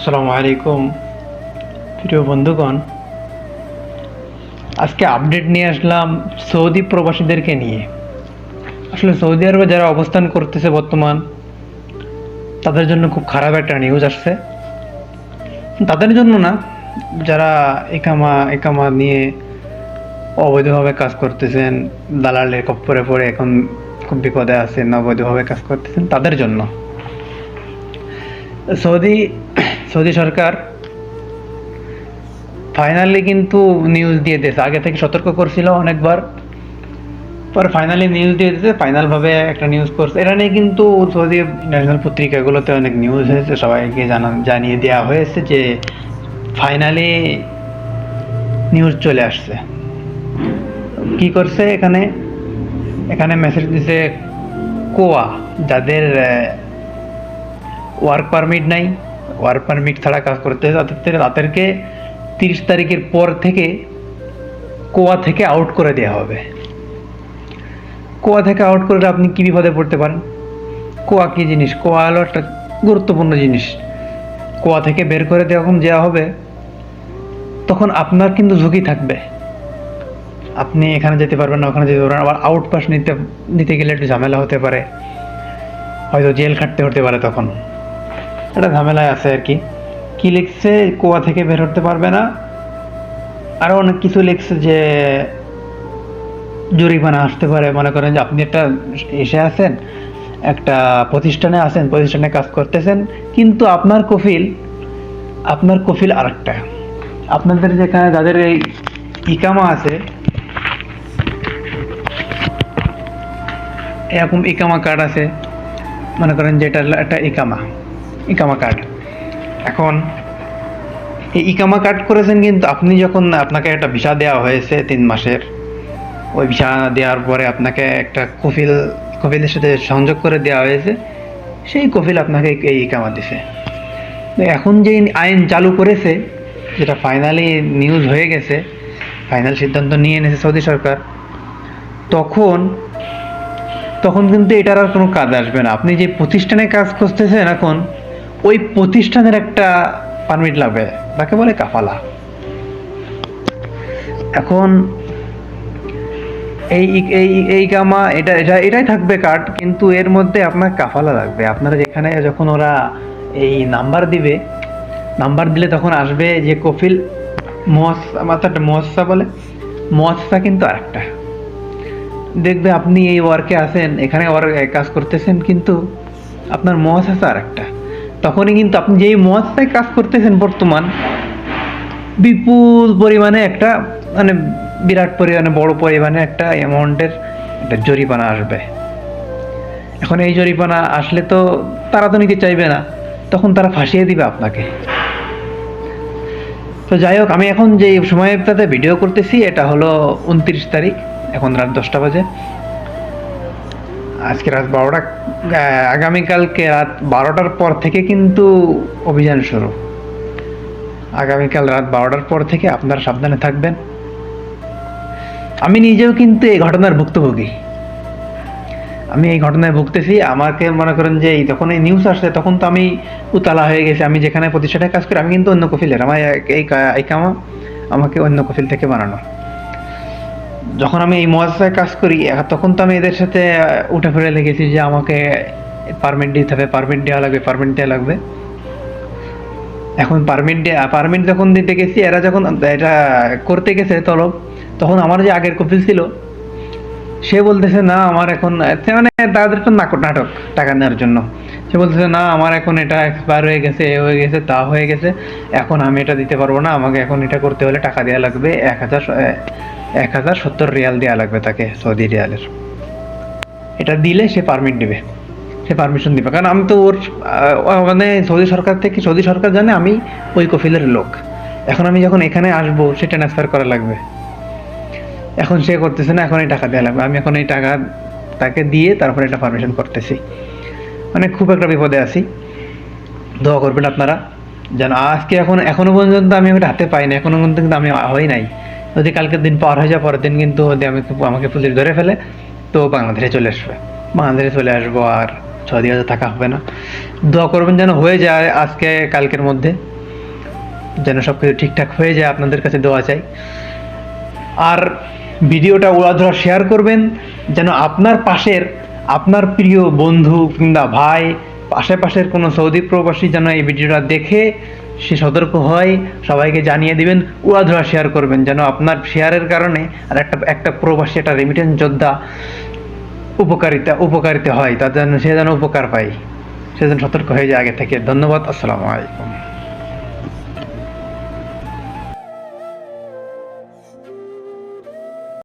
আসসালামু আলাইকুম প্রিয় বন্ধুগণ। আজকে আপডেট নিয়ে আসলাম সৌদি প্রবাসীদেরকে নিয়ে। আসলে সৌদি আরবে যারা অবস্থান করতেছে বর্তমান, তাদের জন্য খুব খারাপ একটা নিউজ আসছে। তাদের জন্য না, যারা একামা একামা নিয়ে অবৈধভাবে কাজ করতেছেন, দালালের খপ্পরে পড়ে এখন খুব বিপদে আছেন, অবৈধভাবে কাজ করতেছেন, তাদের জন্য সৌদি সৌদি সরকার ফাইনালি কিন্তু নিউজ দিয়ে দিয়েছে। আগে থেকে সতর্ক করছিল অনেকবার, পরে ফাইনালি নিউজ দিয়ে দিয়েছে। ফাইনালভাবে একটা নিউজ করছে। এটা নিয়ে কিন্তু সৌদি ন্যাশনাল পত্রিকাগুলোতে অনেক নিউজ হয়েছে, সবাইকে জানিয়ে দেওয়া হয়েছে যে ফাইনালি নিউজ চলে আসছে। কি করছে এখানে এখানে মেসেজ দিছে কোয়া, যাদের ওয়ার্ক পারমিট নাই, ওয়ার্ক পারমিট ছাড়া কাজ করতে তাদেরকে 30 তারিখের পর থেকে কোয়া থেকে আউট করে দেওয়া হবে। কোয়া থেকে আউট করলে আপনি কী বিপদে পড়তে পারেন? কোয়া কী জিনিস? কোয়া হলো একটা গুরুত্বপূর্ণ জিনিস। কোয়া থেকে বের করে দেওয়া হবে, তখন আপনার কিন্তু ঝুঁকি থাকবে। আপনি এখানে যেতে পারবেন না, ওখানে যেতে পারবেন না। আবার আউট পাস নিতে গেলে একটু ঝামেলা হতে পারে, হয়তো জেল খাটতে হতে পারে। তখন একটা ঝামেলায় আছে আর কি। কি লিখছে? কোয়া থেকে বের হতে পারবে না। আরও অনেক কিছু লিখছে যে জরিমানা আসতে পারে। মনে করেন যে আপনি একটা আছেন, একটা প্রতিষ্ঠানে আছেন, প্রতিষ্ঠানে কাজ করতেছেন, কিন্তু আপনার কফিল আরেকটা। আপনাদের যেখানে যাদের এই ইকামা আছে, এরকম ইকামা কার্ড আছে, মনে করেন যে এটা একটা ইকামা কার্ড। এখন এই ইকামা কার্ড করেছেন, কিন্তু আপনি যখন আপনাকে একটা ভিসা দেওয়া হয়েছে 3 মাসের, ওই ভিসা দেওয়ার পরে আপনাকে একটা কফিলের সাথে সংযোগ করে দেওয়া হয়েছে। সেই কফিল আপনাকে এই ইকামা দিছে। এখন যে আইন চালু করেছে, যেটা ফাইনালি নিউজ হয়ে গেছে, ফাইনাল সিদ্ধান্ত নিয়ে এনেছে সৌদি সরকার, তখন তখন কিন্তু এটার আর কোনো কাজ আসবে না। আপনি যে প্রতিষ্ঠানে কাজ করতেছেন, এখন ওই প্রতিষ্ঠানের একটা পারমিট লাগবে, তাকে বলে কাফালা। এখন এই কামা এটাই থাকবে কার্ড, কিন্তু এর মধ্যে আপনার কাফালা লাগবে। আপনারা যেখানে যখন ওরা এই নাম্বার দিলে তখন আসবে যে কফিল মহাসা বলে, মহাসা কিন্তু আরেকটা দেখবে। আপনি এই ওয়ার্কে আছেন, এখানে কাজ করতেছেন, কিন্তু আপনার মহাসা আরেকটা। তখনই কিন্তু আপনি যেই মহাসায় কাজ করতেছেন বর্তমান, বিপুল পরিমাণে একটা, মানে বিরাট পরিমাণে, বড় পরিমাণে একটা অ্যামাউন্টের একটা জরিমানা আসবে। এখন এই জরিমানা আসলে তো তারা তো নিতে চাইবে না, তখন তারা ফাঁসিয়ে দিবে আপনাকে। তো যাই হোক, আমি এখন যে সময়টাতে ভিডিও করতেছি, এটা হলো 29 তারিখ, এখন রাত 10টা বাজে। আজকে রাত 12টা, আগামীকালকে রাত 12টার পর থেকে কিন্তু অভিযান শুরু। আগামীকাল রাত 12টার পর থেকে আপনারা সাবধানে থাকবেন। আমি নিজেও কিন্তু এই ঘটনার ভুক্তভোগী। আমি এই ঘটনায় ভুগতেছি। আমাকে মনে করেন যে যখন এই নিউজ আসছে, তখন তো আমি উতালা হয়ে গেছি। আমি যেখানে প্রতিষ্ঠানে কাজ করি, আমি কিন্তু অন্য কফিলের, আমার এই কামা আমাকে অন্য কফিল থেকে বানানো। যখন আমি এই মুআসাসায় কাজ করি, তখন তো আমি এদের সাথে উঠে ফিরে লেগেছি যে আমাকে পারমিট দিতে হবে, পারমিট দেওয়া লাগবে। এখন পারমিট যখন দিতে গেছি, এরা যখন এটা করতে গেছে তলব, তখন আমার যে আগের কফিল ছিল, সে বলতেছে না আমার এখন, মানে তাদের তো নাটক টাকা নেওয়ার জন্য। সে বলতেছে না, আমার এখন এটা এক্সপায়ার হয়ে গেছে, এ হয়ে গেছে, তা হয়ে গেছে, এখন আমি এটা দিতে পারবো না। আমাকে এখন এটা করতে হলে টাকা দেওয়া লাগবে, 1070 রিয়াল দেওয়া লাগবে তাকে, সৌদি রিয়ালের। এটা দিলে সে পারমিট দিবে, সে পারমিশন দিবে। কারণ আমি তো মানে সৌদি সরকার জানে আমি ওই কফিলের লোক। এখন আমি যখন এখানে আসবো, সে ট্রান্সফার করা লাগবে। এখন সে করতেছে না, এখন এই টাকা দেওয়া লাগবে। আমি এখন এই টাকা তাকে দিয়ে তারপরে এটা পারমিশন করতেছি। মানে খুব একটা বিপদে আছি। দোয়া করবেন আপনারা যেন আজকে এখনো পর্যন্ত আমি ওটা হাতে পাইনি, এখনো পর্যন্ত কিন্তু আমি হই নাই। যদি কালকের দিন পার হয়ে যায়, পরের দিন কিন্তু যদি আমাকে পুলিশ ধরে ফেলে, তো বাংলাদেশে চলে আসবো, আর সৌদি আরবে থাকা হবে না। দোয়া করবেন যেন হয়ে যায় আজকে কালকের মধ্যে। যেন সব কিছু ঠিকঠাক হয়ে যায়, আপনাদের কাছে দোয়া চাই। আর ভিডিওটা উড়াধুরা শেয়ার করবেন, যেন আপনার প্রিয় বন্ধু কিংবা ভাই, আশেপাশের কোনো সৌদি প্রবাসী যেন এই ভিডিওটা দেখে সে সতর্ক হয়। সবাইকে জানিয়ে দিবেন, উড়াধুরা শেয়ার করবেন, যেন আপনার শেয়ারের কারণে আর একটা প্রবাসী, একটা রেমিটেন্স যোদ্ধা উপকারিতা হয়, তার যেন সে যেন উপকার পায়, সে যেন সতর্ক হয়ে যায় আগে থেকে। ধন্যবাদ। আসসালামু আলাইকুম।